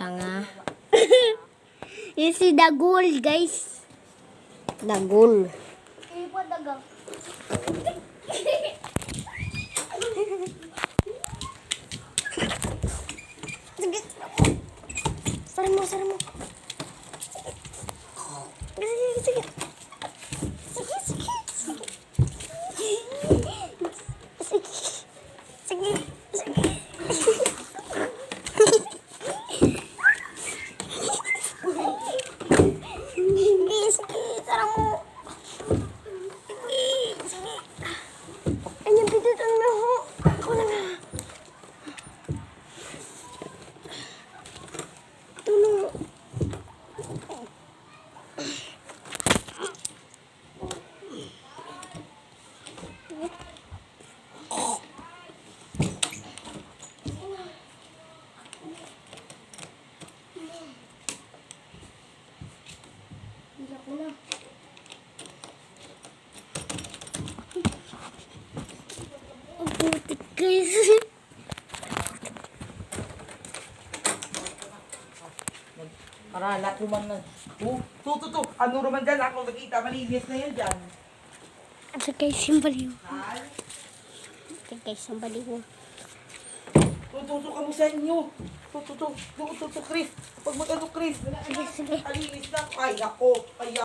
Tanga. Yan si Dagul, guys. Dagul. Hindi po dagang. Sige. Sara mo, sara mo. Sige, sige. Sige, sige. Sige. Sige. Sige. Sige, sara mo. Sige, sige. Ayan, pindutan mo ho. Ako na nga. Tulong mo. Ang putik, guys. Para lahat naman na. To. Ano naman dyan? Ako nakita, malinis na yan dyan. Ito guys, yung baliw. Ito guys, yung baliw. Tuto ka mo sa inyo. Tuto, Chris. Pag mag-ano, Chris. Sige, sige. Alinis na. Ay, ako. Ay,